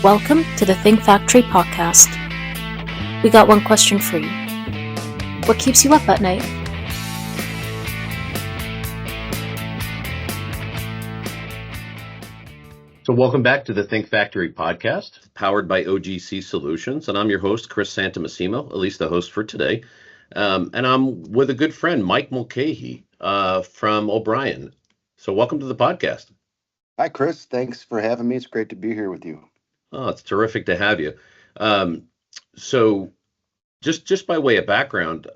Welcome to the Think Factory podcast. We got one question for you. What keeps you up at night? So welcome back to the Think Factory podcast, powered by OGC Solutions. And I'm your host, Chris Santamassimo, at least the host for today. And I'm with a good friend, Mike Mulcahy from OBRIEN. So welcome to the podcast. Hi, Chris. Thanks for having me. It's great to be here with you. Oh, it's terrific to have you. So just by way of background,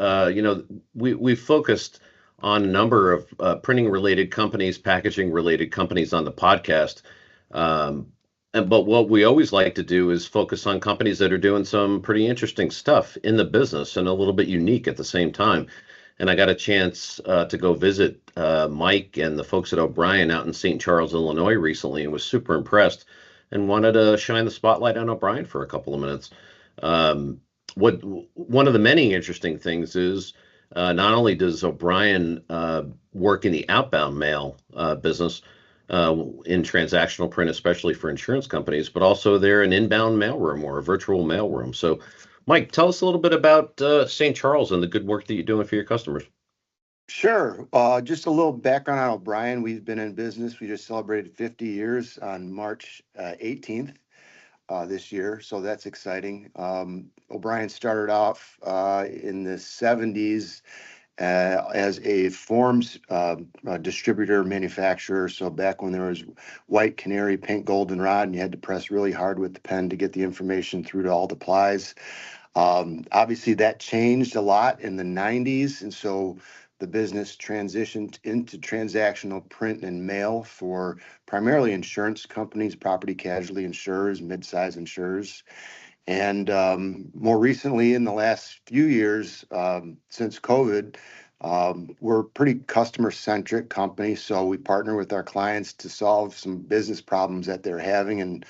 we focused on a number of printing related companies, packaging related companies on the podcast. But what we always like to do is focus on companies that are doing some pretty interesting stuff in the business and a little bit unique at the same time. And I got a chance to go visit Mike and the folks at OBRIEN out in St. Charles, Illinois recently, and was super impressed and wanted to shine the spotlight on OBRIEN for a couple of minutes. One of the many interesting things is not only does OBRIEN work in the outbound mail business in transactional print, especially for insurance companies, but also they're an inbound mailroom or a virtual mailroom. So, Mike, tell us a little bit about St. Charles and the good work that you're doing for your customers. Sure. Just a little background on OBRIEN. We've been in business. We just celebrated 50 years on March 18th this year, so that's exciting. OBRIEN started off in the 70s as a forms distributor manufacturer. So back when there was white canary, pink goldenrod, and you had to press really hard with the pen to get the information through to all the plies. Obviously, that changed a lot in the 90s, and so the business transitioned into transactional print and mail for primarily insurance companies, property casualty insurers, mid-size insurers. And more recently, in the last few years, since COVID, we're a pretty customer-centric company. So we partner with our clients to solve some business problems that they're having. And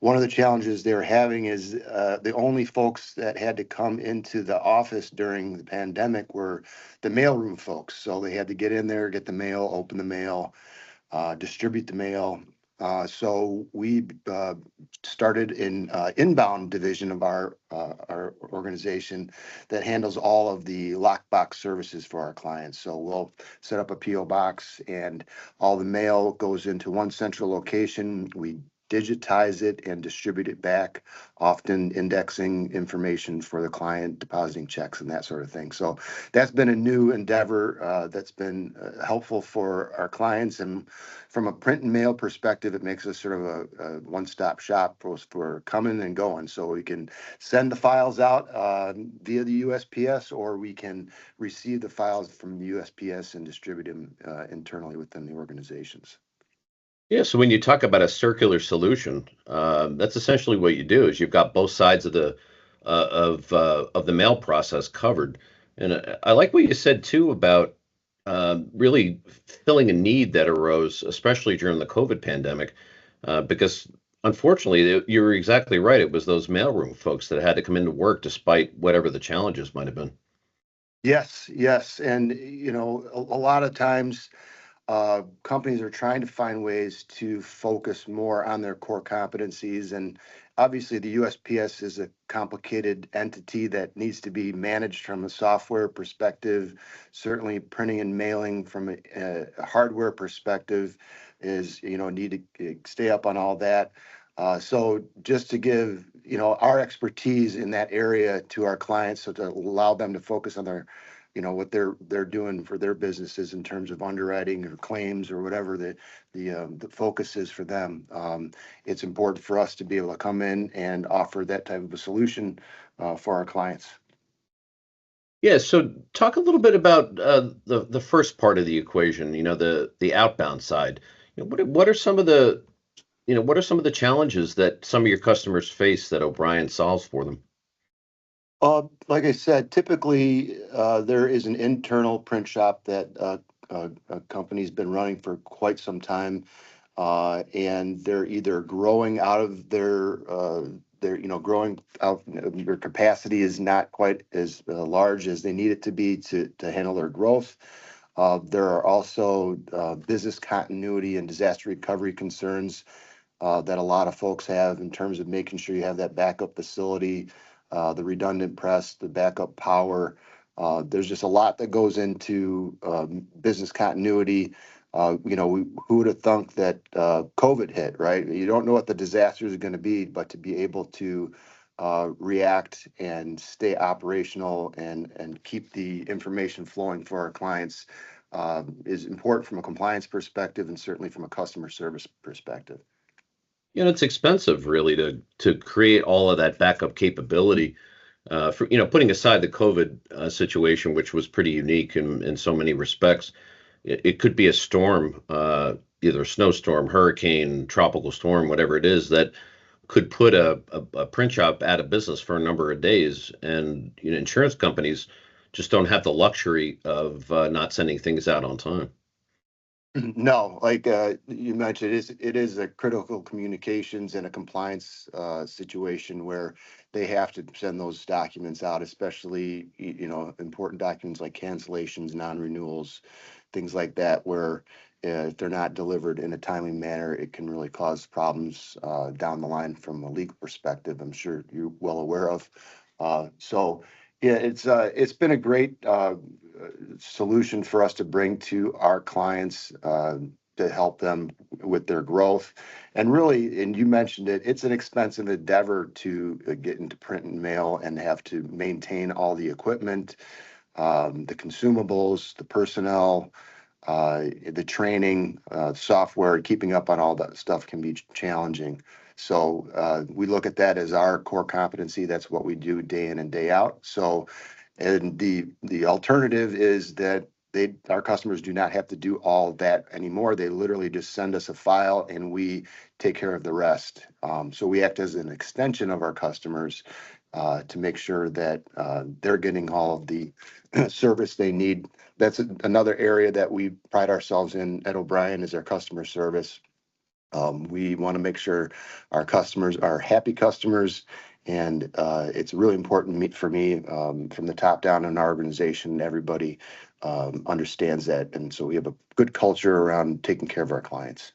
one of the challenges they're having is the only folks that had to come into the office during the pandemic were the mailroom folks. So they had to get in there, get the mail, open the mail, distribute the mail. So we started an inbound division of our organization that handles all of the lockbox services for our clients. So we'll set up a PO box, and all the mail goes into one central location. We digitize it and distribute it back, often indexing information for the client, depositing checks and that sort of thing. So that's been a new endeavor that's been helpful for our clients. And from a print and mail perspective, it makes us sort of a one-stop shop for coming and going. So we can send the files out via the USPS, or we can receive the files from the USPS and distribute them internally within the organizations. Yeah, so when you talk about a circular solution, that's essentially what you do. Is you've got both sides of the mail process covered, and I like what you said too about really filling a need that arose, especially during the COVID pandemic, because unfortunately, you were exactly right. It was those mailroom folks that had to come into work despite whatever the challenges might have been. Yes, and a lot of times companies are trying to find ways to focus more on their core competencies. And obviously, the USPS is a complicated entity that needs to be managed from a software perspective. Certainly, printing and mailing from a hardware perspective is, need to stay up on all that. So just to give, our expertise in that area to our clients, so to allow them to focus on their what they're doing for their businesses in terms of underwriting or claims or whatever the focus is for them. It's important for us to be able to come in and offer that type of a solution for our clients. Yeah, so talk a little bit about the first part of the equation. The outbound side. What are some of the challenges that some of your customers face that OBRIEN solves for them? Like I said, typically there is an internal print shop that a company's been running for quite some time, and they're either growing out of their growing out. Their capacity is not quite as large as they need it to be to handle their growth. There are also business continuity and disaster recovery concerns that a lot of folks have in terms of making sure you have that backup facility, the redundant press, the backup power. There's just a lot that goes into business continuity. Who would have thunk that COVID hit, right? You don't know what the disasters are going to be, but to be able to react and stay operational and keep the information flowing for our clients is important from a compliance perspective and certainly from a customer service perspective. It's expensive really to create all of that backup capability. For putting aside the COVID situation, which was pretty unique in so many respects, it could be a storm, either a snowstorm, hurricane, tropical storm, whatever it is, that could put a print shop out of business for a number of days. And insurance companies just don't have the luxury of not sending things out on time. No, like you mentioned, it is a critical communications and a compliance situation where they have to send those documents out, especially important documents like cancellations, non-renewals, things like that, where if they're not delivered in a timely manner, it can really cause problems down the line from a legal perspective. I'm sure you're well aware of. So yeah, it's been a great solution for us to bring to our clients to help them with their growth. And really, and you mentioned it, it's an expensive endeavor to get into print and mail and have to maintain all the equipment, the consumables, the personnel, the training, software, keeping up on all that stuff can be challenging. So we look at that as our core competency. That's what we do day in and day out. So, and the alternative is that our customers do not have to do all that anymore. They literally just send us a file and we take care of the rest. So we act as an extension of our customers to make sure that they're getting all of the service they need. That's another area that we pride ourselves in at O'Brien is our customer service. We want to make sure our customers are happy customers, and it's really important for me from the top down in our organization. Everybody understands that, and so we have a good culture around taking care of our clients.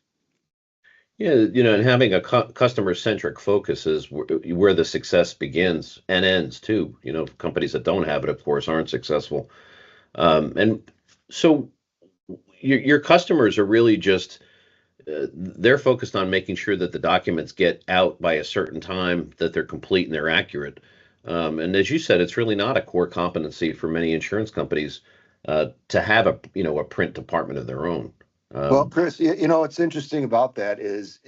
Yeah, and having a customer-centric focus is where the success begins and ends too. Companies that don't have it, of course, aren't successful. And so your customers are really just they're focused on making sure that the documents get out by a certain time, that they're complete and they're accurate. And as you said, it's really not a core competency for many insurance companies to have a print department of their own. Well, Chris, what's interesting about that is,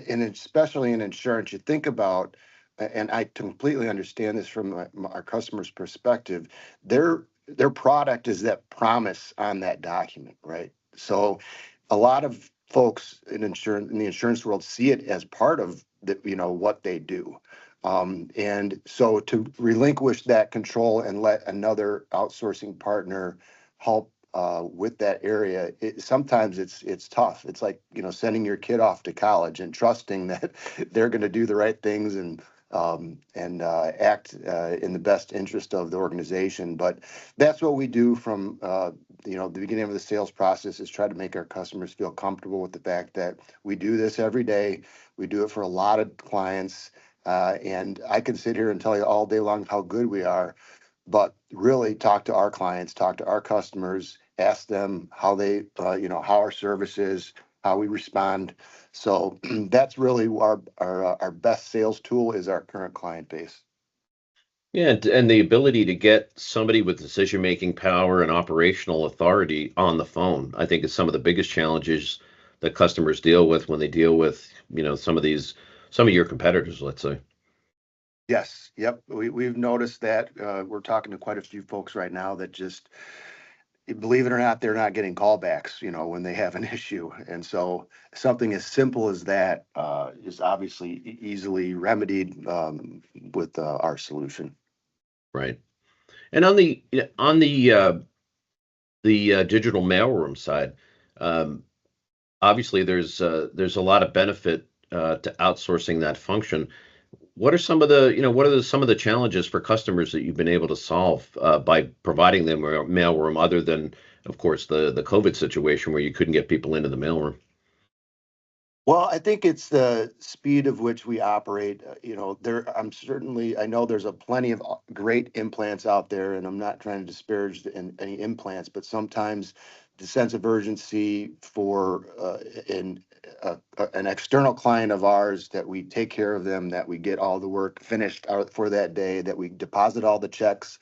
and especially in insurance, you think about, and I completely understand this from our customers' perspective, their product is that promise on that document, right? So a lot of folks in the insurance world see it as part of what they do. And so to relinquish that control and let another outsourcing partner help with that area, sometimes it's tough. It's like sending your kid off to college and trusting that they're going to do the right things and act in the best interest of the organization. But that's what we do from the beginning of the sales process is try to make our customers feel comfortable with the fact that we do this every day. We do it for a lot of clients, and I can sit here and tell you all day long how good we are. But really talk to our clients, talk to our customers, ask them how they, how our service is, how we respond. So that's really our best sales tool is our current client base. Yeah, and the ability to get somebody with decision-making power and operational authority on the phone, I think is some of the biggest challenges that customers deal with when they deal with, some of your competitors, let's say. Yes. Yep. We've noticed that. We're talking to quite a few folks right now that just, believe it or not, they're not getting callbacks, when they have an issue. And so something as simple as that is obviously easily remedied with our solution. Right. And on the digital mailroom side, obviously there's a lot of benefit to outsourcing that function. What are some of the challenges for customers that you've been able to solve by providing them a mailroom, other than, of course, the COVID situation where you couldn't get people into the mailroom? Well, I think it's the speed of which we operate. I know there's a plenty of great implants out there, and I'm not trying to disparage any implants, but sometimes the sense of urgency for an external client of ours, that we take care of them, that we get all the work finished out for that day, that we deposit all the checks.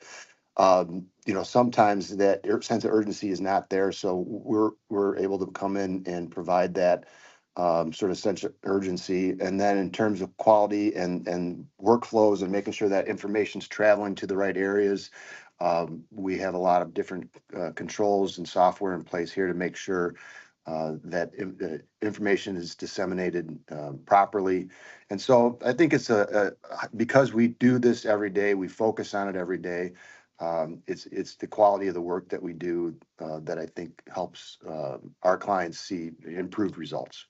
Sometimes that sense of urgency is not there, so we're able to come in and provide that sort of sense of urgency. And then in terms of quality and workflows and making sure that information's traveling to the right areas, we have a lot of different controls and software in place here to make sure that information is disseminated properly. And so I think it's because we do this every day, we focus on it every day. It's the quality of the work that we do that I think helps our clients see improved results.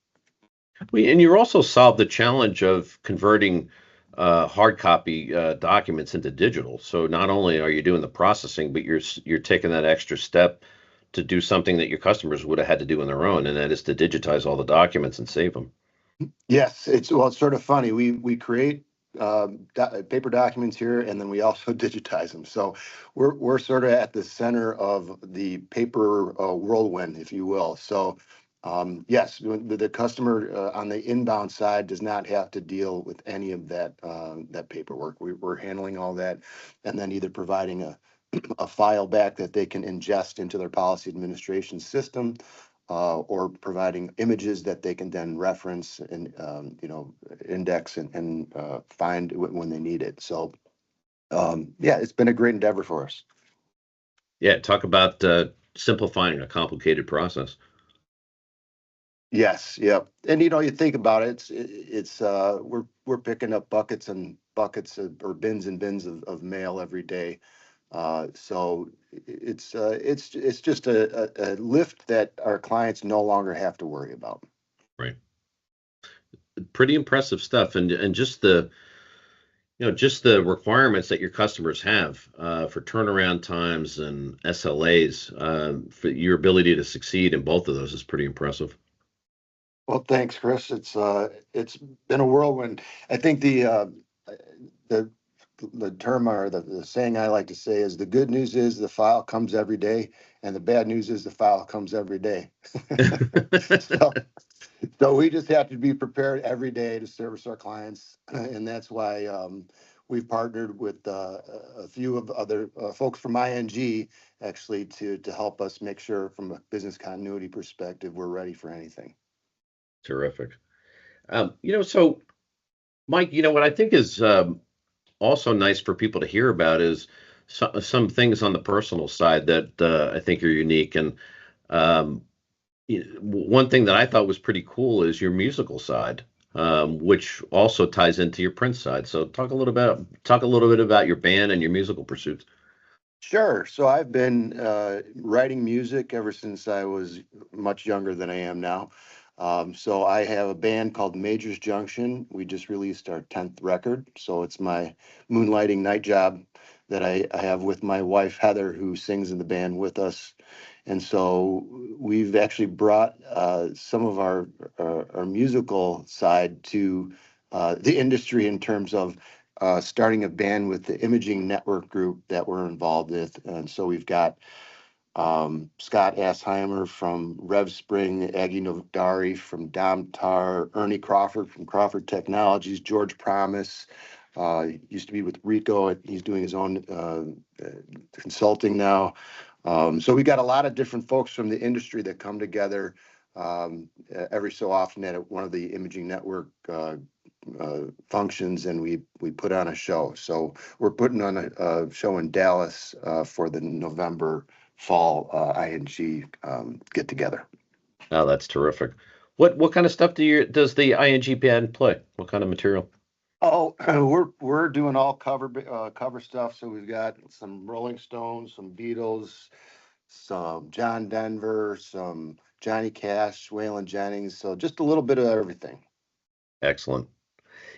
And you also solved the challenge of converting hard copy documents into digital. So not only are you doing the processing, but you're taking that extra step to do something that your customers would have had to do on their own, and that is to digitize all the documents and save them. Yes, it's sort of funny. We create paper documents here, and then we also digitize them. So we're sort of at the center of the paper whirlwind, if you will. So yes, the customer on the inbound side does not have to deal with any of that paperwork. We're handling all that, and then either providing a file back that they can ingest into their policy administration system, or providing images that they can then reference and index and find when they need it. So yeah, it's been a great endeavor for us. Yeah, talk about simplifying a complicated process. Yes, yep. And you think about it, we're picking up buckets and buckets or bins and bins of mail every day. So it's just a lift that our clients no longer have to worry about. Right. Pretty impressive stuff, and just the requirements that your customers have for turnaround times and SLAs, for your ability to succeed in both of those is pretty impressive. Well, thanks, Chris. It's been a whirlwind. I think the term, or the saying I like to say, is the good news is the file comes every day, and the bad news is the file comes every day. so, so we just have to be prepared every day to service our clients, and that's why we've partnered with a few of other folks from ING actually to help us make sure, from a business continuity perspective, we're ready for anything. Terrific. So Mike, what I think is also nice for people to hear about is some things on the personal side that I think are unique. And one thing that I thought was pretty cool is your musical side, which also ties into your print side. So talk a little bit about your band and your musical pursuits. Sure. So I've been writing music ever since I was much younger than I am now. So I have a band called Major's Junction. We just released our 10th record. So it's my moonlighting night job that I have with my wife, Heather, who sings in the band with us. And so we've actually brought some of our musical side to the industry in terms of starting a band with the Imaging Network group that we're involved with. And so we've got Scott Assheimer from Rev Spring, Aggie Novdari from Domtar, Ernie Crawford from Crawford Technologies, George Promise, used to be with Rico. He's doing his own consulting now. So we got a lot of different folks from the industry that come together every so often at one of the Imaging Network functions, and we put on a show. So we're putting on a show in Dallas for the November fall ING get together. Oh, that's terrific. What kind of stuff does the ING band play? What kind of material? Oh, we're doing all cover stuff. So we've got some Rolling Stones, some Beatles, some John Denver, some Johnny Cash, Waylon Jennings. So just a little bit of everything. Excellent.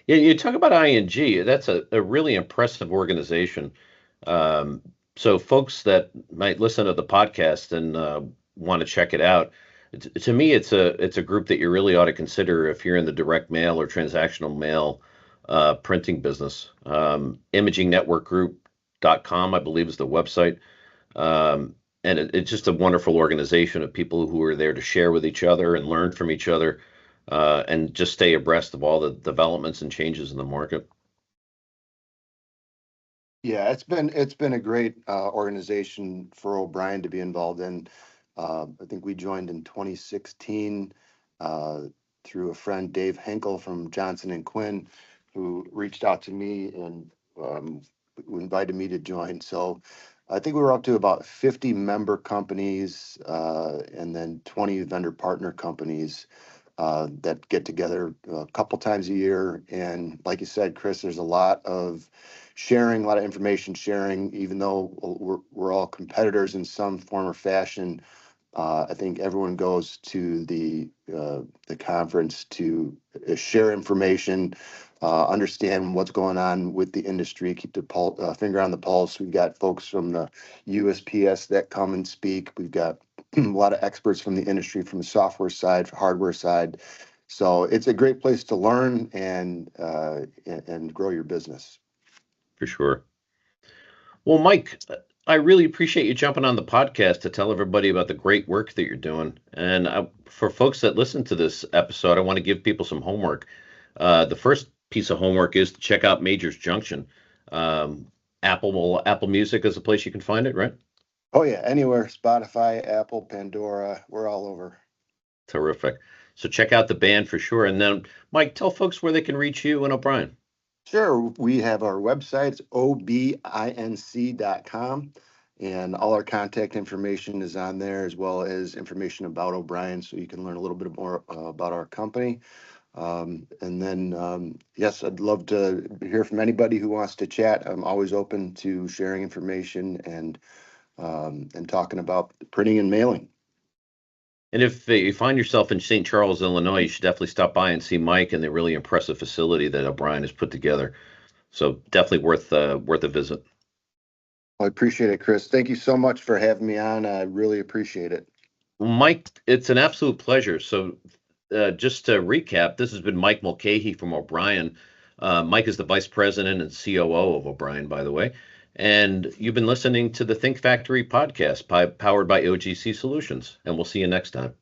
Yeah, you talk about ING. That's a really impressive organization. So folks that might listen to the podcast and want to check it out, To me, it's a group that you really ought to consider if you're in the direct mail or transactional mail printing business. Imagingnetworkgroup.com, I believe, is the website. And it's just a wonderful organization of people who are there to share with each other and learn from each other, and just stay abreast of all the developments and changes in the market. Yeah, it's been a great organization for O'Brien to be involved in. I think we joined in 2016 uh, through a friend, Dave Henkel from Johnson and Quinn, who reached out to me and um, who invited me to join. So I think we were up to about 50 member companies and then 20 vendor partner companies that get together a couple times a year. And like you said, Chris, there's a lot of sharing, a lot of information sharing, even though we're all competitors in some form or fashion. I think everyone goes to the conference to share information, understand what's going on with the industry, keep the finger on the pulse. We've got folks from the USPS that come and speak. We've got a lot of experts from the industry, from the software side, hardware side. So it's a great place to learn and grow your business. For sure. Well, Mike, I really appreciate you jumping on the podcast to tell everybody about the great work that you're doing. And for folks that listen to this episode, I want to give people some homework. The first piece of homework is to check out Major's Junction. Apple Music is a place you can find it, right? Oh yeah, anywhere, Spotify, Apple, Pandora, we're all over. Terrific. So check out the band for sure. And then, Mike, tell folks where they can reach you and O'Brien. Sure, we have our website, it's obinc.com, and all our contact information is on there, as well as information about O'Brien, so you can learn a little bit more about our company. And then, yes, I'd love to hear from anybody who wants to chat. I'm always open to sharing information and talking about printing and mailing. And if you find yourself in St. Charles, Illinois, you should definitely stop by and see Mike and the really impressive facility that O'Brien has put together. So definitely worth a visit. I appreciate it, Chris. Thank you so much for having me on. I really appreciate it. Well, Mike, it's an absolute pleasure. So just to recap, this has been Mike Mulcahy from O'Brien. Mike is the vice president and COO of O'Brien, by the way. And you've been listening to the Think Factory podcast powered by OGC Solutions. And we'll see you next time.